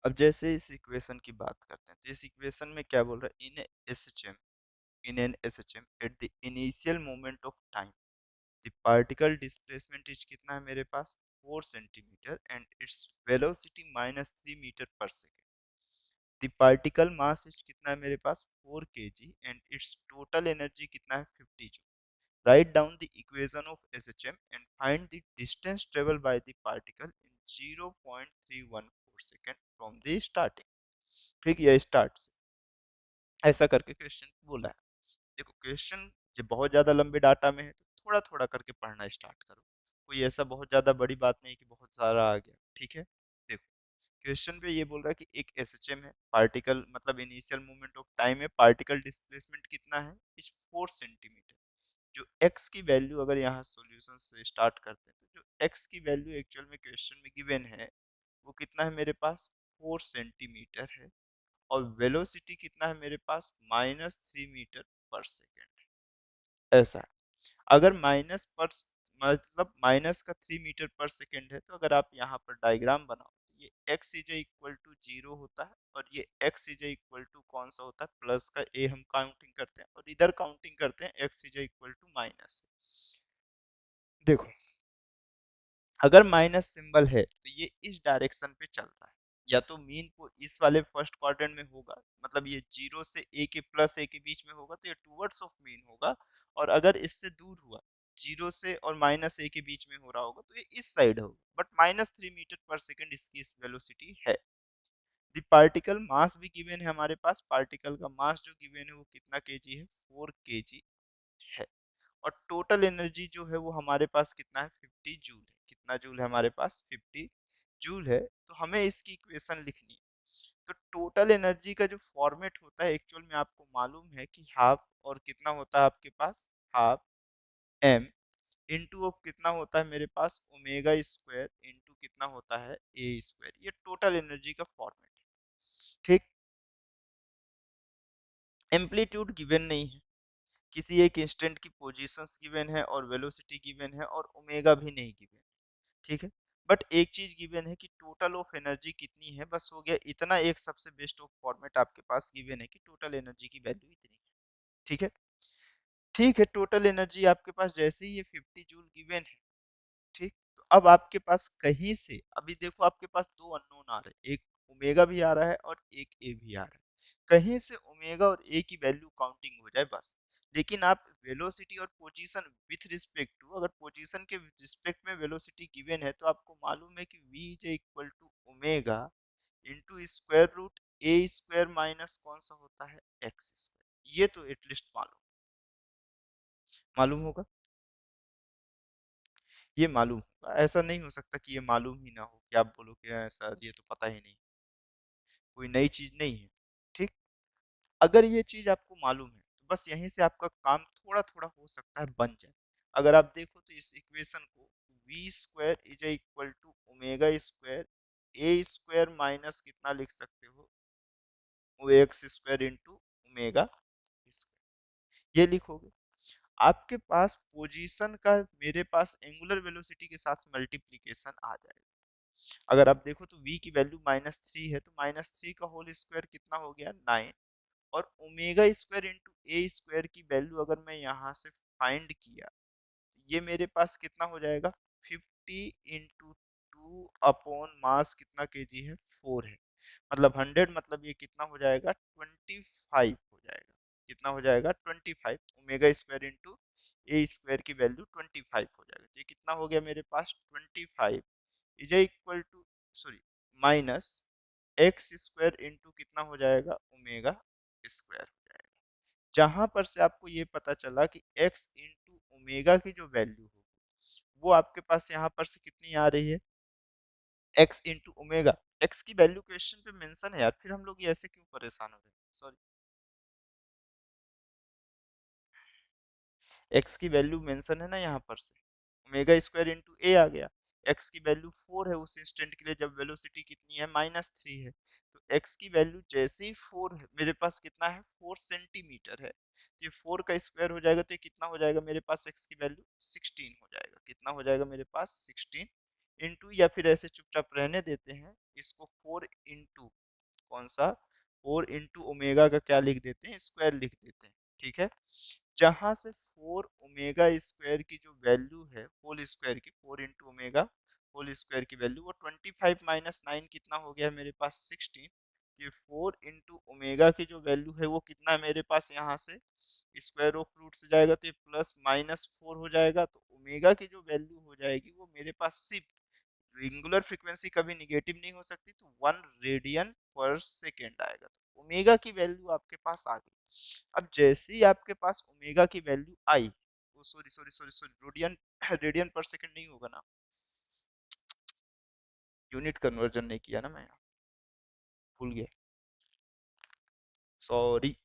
अब जैसे इस इक्वेशन की बात करते हैं तो इस इक्वेशन में क्या बोल रहा है, in an S H M at the initial moment of time the particle displacement is कितना है मेरे पास 4 centimetre and its velocity -3 metre per second. The particle mass is कितना है मेरे पास 4 kg and its total energy कितना है 50 joule. Write down the equation of S H M and find the distance travel by the particle in 0.314 second from the starting. ठीक, ये start से ऐसा करके क्वेश्चन बोला है। देखो क्वेश्चन जब बहुत ज्यादा लंबे डाटा में है तो थोड़ा थोड़ा करके पढ़ना स्टार्ट करो। कोई ऐसा बहुत ज्यादा बड़ी बात नहीं कि बहुत सारा आ गया। ठीक है, देखो क्वेश्चन पे ये बोल रहा है कि एक एसएचएम है, पार्टिकल मतलब इनिशियल मोमेंट ऑफ टाइम है, पार्टिकल डिस्प्लेसमेंट कितना है इस 4 सेंटीमीटर। जो एक्स की वैल्यू अगर यहाँ सॉल्यूशन से स्टार्ट करते हैं तो जो एक्स की वैल्यू एक्चुअल में क्वेश्चन में गिवन है वो कितना है मेरे पास 4 सेंटीमीटर है। और वेलोसिटी कितना है मेरे पास -3 मीटर पर सेकेंड। ऐसा है। अगर माइनस पर मतलब माइनस का 3 मीटर पर सेकेंड है तो अगर आप यहाँ पर डायग्राम बनाओ तो ये x इज इक्वल टू 0 होता है और ये x इज इक्वल टू कौन सा होता है प्लस का a हम काउंटिंग करते हैं और इधर काउंटिंग करते हैं x is equal to minus. देखो अगर माइनस सिंबल है तो ये इस डायरेक्शन पे चल रहा है, या तो मीन को इस वाले फर्स्ट क्वाड्रेंट में होगा, मतलब ये 0 से a के प्लस a के बीच में होगा तो ये टूवर्ड्स ऑफ मीन होगा। और अगर इससे दूर हुआ 0 से और -a के बीच में हो रहा होगा तो ये इस साइड होगा, बट -3 मीटर पर सेकेंड इसकी इस वेलोसिटी है। द पार्टिकल मास भी गिवन है हमारे पास, पार्टिकल का मास जो गिवन है वो कितना केजी है 4 kg है। और टोटल एनर्जी जो है वो हमारे पास कितना है 50 जूल है। कितना जूल है हमारे पास 50 जूल है। तो हमें इसकी इक्वेशन लिखनी है। तो टोटल एनर्जी का जो फॉर्मेट होता है एक्चुअल में आपको मालूम है कि हाफ और कितना होता है आपके पास हाफ एम इंटू ऑफ कितना होता है मेरे पास ओमेगा स्क्वायर इंटू कितना होता है ए स्क्वायर। ये टोटल एनर्जी का फॉर्मेट है। ठीक, एम्पलीट्यूड गिवन नहीं है, किसी एक इंस्टेंट की पोजीशंस गिवन है और वेलोसिटी गिवन है और ओमेगा भी नहीं गिवन है। ठीक है, बट एक चीज गिवन है कि टोटल ऑफ एनर्जी कितनी है, बस हो गया इतना। एक सबसे बेस्ट ऑफ फॉर्मेट आपके पास गिवन है कि टोटल एनर्जी की वैल्यू इतनी है। ठीक है, ठीक है, टोटल एनर्जी आपके पास जैसे ही ये 50 जूल गिवन है। ठीक, तो अब आपके पास कहीं से अभी देखो आपके पास दो अननोन आ रहे हैं, एक ओमेगा भी आ रहा है और एक ए भी आ रहा है। कहीं से ओमेगा और ए की वैल्यू काउंटिंग हो जाए बस। लेकिन आप वेलोसिटी और पोजीशन विथ रिस्पेक्ट टू, अगर पोजीशन के रिस्पेक्ट में वेलोसिटी गिवन है तो आपको मालूम है कि v is equal to omega into square root a square minus कौन सा होता है एक्स स्क्वायर। ये तो एटलीस्ट मालूम होगा, ये मालूम होगा। ऐसा नहीं हो सकता कि ये मालूम ही ना हो, कि आप बोलो कि "हाँ, सर ये तो पता ही नहीं, कोई नई चीज नहीं है। ठीक, अगर ये चीज आपको मालूम है तो बस यहीं से आपका काम थोड़ा थोड़ा हो सकता है बन जाए। अगर आप देखो तो इस इक्वेशन को v square is equal to omega square a square minus कितना लिख सकते हो वो x square into omega square, ये लिखोगे। आपके पास पोजीशन का मेरे पास एंगुलर वेलोसिटी के साथ मल्टीप्लीकेशन आ जाएगा। अगर आप देखो तो v की वैल्यू -3 है तो -3 का होल स्क्वायर कितना हो गया 9। और omega square into a square की वैल्यू अगर मैं यहाँ से फाइंड किया ये मेरे पास कितना हो जाएगा 50 इंटू 2 अपॉन मास कितना केजी है 4 है। मतलब 100, मतलब ये कितना हो जाएगा 25 हो जाएगा। कितना हो जाएगा 25। Omega square into a square की वैल्यू 25 हो जाएगा। तो ये कितना हो गया मेरे पास 25 is equal to sorry minus x square into कितना हो जाएगा ओमेगा स्क्वायर हो जाएगा। जहां पर से आपको ये पता चला कि x इंटू ओमेगा की जो वैल्यू होगी वो आपके पास यहाँ पर से कितनी आ रही है x इंटू ओमेगा। x की वैल्यू क्वेश्चन पे मेंशन है यार, फिर हम लोग ये ऐसे क्यों परेशान हो रहे हैं, सॉरी। x की वैल्यू मेंशन है ना यहाँ पर से, ओमेगा स्क्वायर इंटू ए आ गया। x की वैल्यू 4 है उस इंस्टेंट के लिए जब वेलोसिटी कितनी है -3 है। तो x की वैल्यू जैसे ही 4 है मेरे पास कितना है 4 सेंटीमीटर है। तो ये 4 का स्क्वायर हो जाएगा तो ये कितना हो जाएगा मेरे पास x की वैल्यू 16 हो जाएगा। कितना हो जाएगा मेरे पास 16 इंटू, या फिर ऐसे चुपचाप रहने देते हैं, इसको 4 इंटू कौन सा, 4 इंटू ओमेगा का क्या लिख देते हैं, स्क्वायर लिख देते हैं। ठीक है, जहां से 4 ओमेगा स्क्वायर की जो वैल्यू है होल स्क्वायर की, 4 इंटू ओमेगा होल स्क्वायर की वैल्यू वो 25 माइनस 9 कितना हो गया मेरे पास 16। ये 4 इंटू ओमेगा की जो वैल्यू है वो कितना है मेरे पास, यहाँ से स्क्वायर ऑफ रूट से जाएगा तो ये प्लस माइनस 4 हो जाएगा, तो ओमेगा की जो वैल्यू हो जाएगी वो मेरे पास सिर्फ, रिंगुलर फ्रीक्वेंसी कभी निगेटिव नहीं हो सकती, तो 1 रेडियन पर सेकेंड आएगा, तो ओमेगा की वैल्यू आपके पास आ गई। अब जैसे ही आपके पास ओमेगा की वैल्यू आई, वो sorry sorry sorry sorry, radian radian पर सेकेंड नहीं होगा ना, यूनिट कन्वर्जन नहीं किया ना मैं, भूल गया, सॉरी,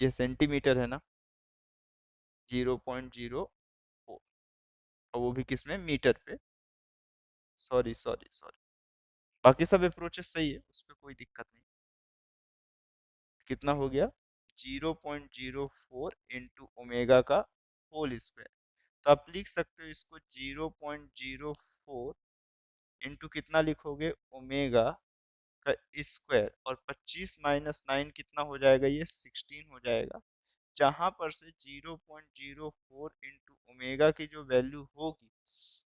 ये सेंटीमीटर है ना, 0.04, और वो भी किसमें, मीटर पे, सॉरी सॉरी सॉरी, बाकी सब अप्रोचेस सही है, उस पर कोई दिक्कत नहीं। कितना हो गया, 0.04 इंटू ओमेगा का होल स्क्वायर, तो आप लिख सकते हो इसको 0.04 इंटू कितना लिखोगे, ओमेगा का स्क्वायर, और 25 माइनस 9 कितना हो जाएगा, ये 16 हो जाएगा, जहां पर से 0.04 इंटू ओमेगा की जो वैल्यू होगी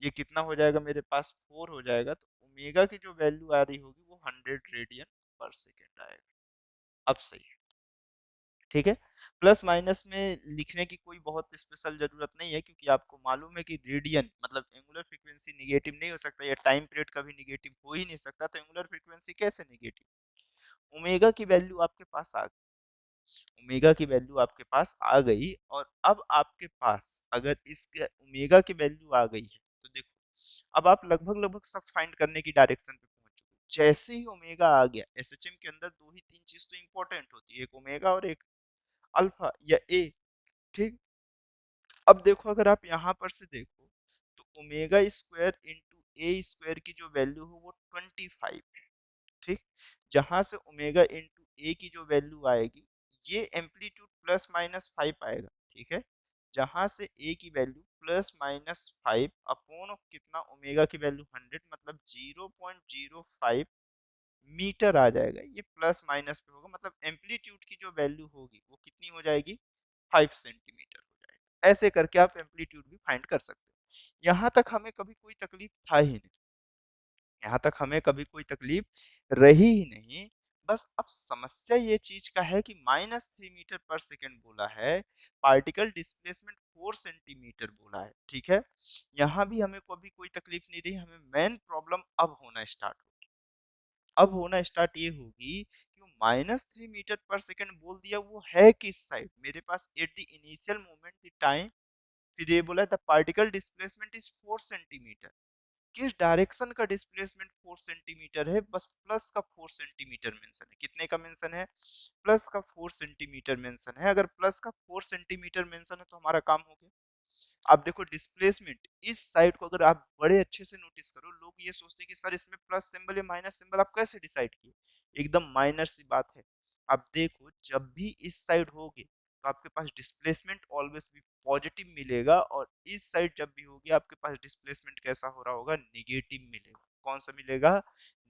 ये कितना हो जाएगा मेरे पास, 4 हो जाएगा, तो ओमेगा की जो वैल्यू आ रही होगी वो 100 रेडियन पर सेकेंड आएगा। अब सही है, ठीक है। प्लस माइनस में लिखने की कोई बहुत स्पेशल जरूरत नहीं है, क्योंकि आपको मालूम है कि रेडियन मतलब एंगुलर फ्रीक्वेंसी निगेटिव नहीं हो सकता, या टाइम पीरियड कभी निगेटिव हो ही नहीं सकता, तो एंगुलर फ्रीक्वेंसी कैसे निगेटिव, ओमेगा की वैल्यू आपके पास आ गई, ओमेगा की वैल्यू आपके पास आ गई, और अब आपके पास अगर इसके ओमेगा की वैल्यू आ गई है, तो देखो अब आप लगभग लगभग सब फाइंड करने की डायरेक्शन पे पहुंच चुके। जैसे ही ओमेगा आ गया, एसएचएम के अंदर दो ही तीन चीज तो इंपॉर्टेंट होती है, एक ओमेगा और एक अल्फा या ए, ठीक। अब देखो अगर आप यहाँ पर से देखो, तो omega square into a square की जो वैल्यू है वो 25 है, ठीक। जहां से ओमेगा इंटू ए की जो वैल्यू आएगी, ये एम्पलीट्यूड प्लस माइनस 5 आएगा, ठीक है। जहां से ए की value plus minus 5 upon of कितना, ओमेगा की वैल्यू 100, मतलब 0.05 मीटर आ जाएगा, ये प्लस माइनस पे होगा, मतलब एम्पलीट्यूड की जो वैल्यू होगी वो कितनी हो जाएगी, 5 सेंटीमीटर हो जाएगा। ऐसे करके आप एम्पलीट्यूड भी फाइंड कर सकते हो। यहाँ तक हमें कभी कोई तकलीफ था ही नहीं, यहाँ तक हमें कभी कोई तकलीफ रही ही नहीं। बस अब समस्या ये चीज का है कि -3 मीटर पर सेकेंड बोला है, पार्टिकल डिस्प्लेसमेंट 4 सेंटीमीटर बोला है, ठीक है। यहाँ भी हमें कभी कोई तकलीफ नहीं रही, हमें मेन प्रॉब्लम अब होना स्टार्ट होगी। अब होना स्टार्ट ये होगी कि -3 मीटर पर सेकेंड बोल दिया, वो है किस साइड मेरे पास, at the initial moment the time, फिर ये बोला the particle displacement is 4 centimetre, किस डायरेक्शन का डिस्प्लेसमेंट 4 सेंटीमीटर है, बस प्लस का 4 सेंटीमीटर मेंशन है, कितने का मेंशन है, प्लस का 4 सेंटीमीटर मेंशन है। अगर प्लस का 4 सेंटीमीटर मेंशन है तो हमारा काम हो गया। आप देखो डिस्प्लेसमेंट इस साइड को अगर आप बड़े अच्छे से नोटिस करो, लोग ये सोचते हैं कि सर इसमें प्लस सिंबल या माइनस सिंबल, आप कैसे डिसाइड किए, एकदम माइनर सी बात है। आप देखो जब भी इस साइड होगे तो आपके पास डिस्प्लेसमेंट ऑलवेज भी पॉजिटिव मिलेगा, और इस साइड जब भी होगी आपके पास डिस्प्लेसमेंट कैसा हो रहा होगा, निगेटिव मिलेगा। कौन सा मिलेगा,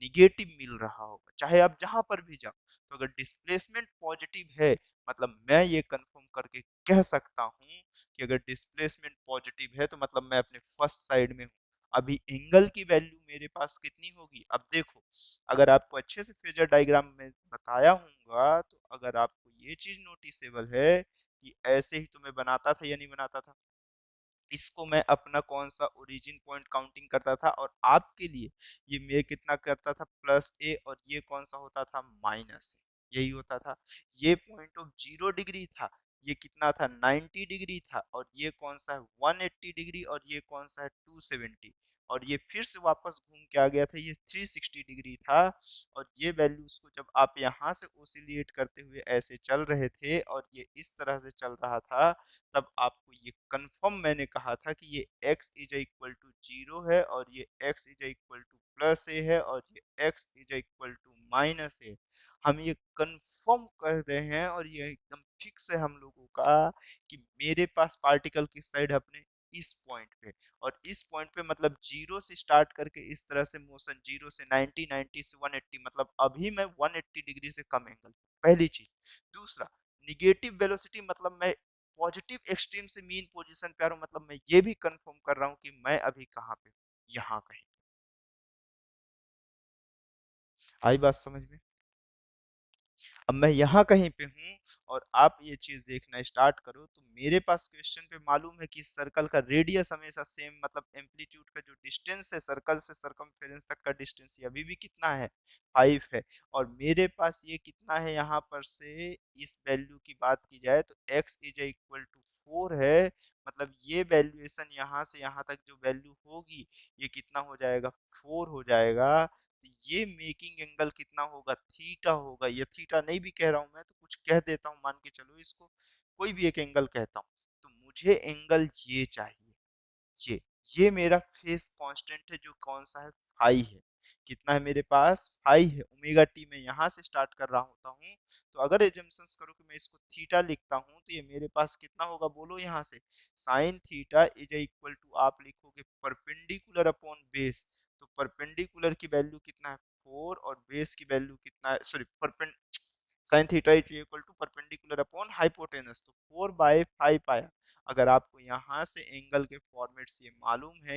निगेटिव मिल रहा होगा, चाहे आप जहां पर भी जाओ। तो अगर डिस्प्लेसमेंट पॉजिटिव है, मतलब मैं ये कंफर्म करके कह सकता हूँ कि अगर डिस्प्लेसमेंट पॉजिटिव है तो मतलब मैं अपने फर्स्ट साइड में हूँ। अभी एंगल की वैल्यू मेरे पास कितनी होगी, अब देखो अगर आपको अच्छे से फेजर डायग्राम में बताया होगा, तो अगर आपको ये चीज नोटिसेबल है कि ऐसे ही तो मैं बनाता था या नहीं बनाता था, इसको मैं अपना कौन सा ओरिजिन पॉइंट काउंटिंग करता था, और आपके लिए ये मैं कितना करता था, प्लस ए, और ये कौन सा होता था, माइनस ए, यही होता था। ये पॉइंट ऑफ 0 डिग्री था, ये कितना था, 90 डिग्री था, और ये कौन सा है, 180 डिग्री, और ये कौन सा है, 270, और ये फिर से वापस घूम के आ गया था, ये 360 डिग्री था। और ये वैल्यूज को जब आप यहाँ से ओसिलेट करते हुए ऐसे चल रहे थे और ये इस तरह से चल रहा था, तब आपको ये कंफर्म मैंने कहा था कि ये x इज इक्वल टू 0 है, और ये x is equal to plus A है, और ये x is equal to minus A. हम ये कंफर्म कर रहे हैं, और ये एकदम फिक्स है हम लोगों का कि मेरे पास पार्टिकल किस साइड है, अपने इस पॉइंट पे, और इस पॉइंट पे मतलब जीरो से स्टार्ट करके इस तरह से मोशन, जीरो से 90, 90 से 180, मतलब अभी मैं 180 डिग्री से कम एंगल, पहली चीज। दूसरा, निगेटिव वेलोसिटी मतलब मैं पॉजिटिव एक्सट्रीम से मीन पोजीशन पे आ रहा हूँ, मतलब मैं ये भी कंफर्म कर रहा हूँ कि मैं अभी कहाँ पे हूँ, यहाँ कहीं। आई बात समझ में? अब मैं यहाँ कहीं पे हूँ और आप ये चीज देखना स्टार्ट करो, तो मेरे पास क्वेश्चन पे मालूम है कि सर्कल का रेडियस हमेशा सेम, मतलब एम्पलीट्यूड का जो डिस्टेंस है सर्कल से सरकमफेरेंस तक का डिस्टेंस, ये अभी भी कितना है, 5 है। और मेरे पास ये कितना है यहाँ पर से, इस वैल्यू की बात की जाए तो x इज इक्वल टू 4 है, मतलब ये वैल्यूएशन यहाँ से यहाँ तक जो वैल्यू होगी, ये कितना हो जाएगा, 4 हो जाएगा। तो ये मेकिंग एंगल कितना होगा, थीटा होगा। ये थीटा नहीं भी कह रहा हूं मैं, तो कुछ कह देता हूं, मान के चलो इसको कोई भी एक एंगल कहता हूं, तो मुझे एंगल ये चाहिए, ये ये मेरा फेस कांस्टेंट है, जो कौन सा है, फाई है। कितना है मेरे पास, फाई है। ओमेगा टी में यहाँ से स्टार्ट कर रहा होता हूँ, तो अगर एजम्पशंस करो कि मैं इसको थीटा लिखता हूँ, तो ये मेरे पास कितना होगा, बोलो यहाँ से, sine theta is equal to, आप लिखोगे परपेंडिकुलर अपॉन बेस, तो परपेंडिकुलर की वैल्यू कितना है, 4, और बेस की वैल्यू कितना है, sorry, perpend sine theta is equal to perpendicular upon hypotenuse, तो 4/5 आया। अगर आपको यहाँ से एंगल के फॉर्मेट से ये मालूम है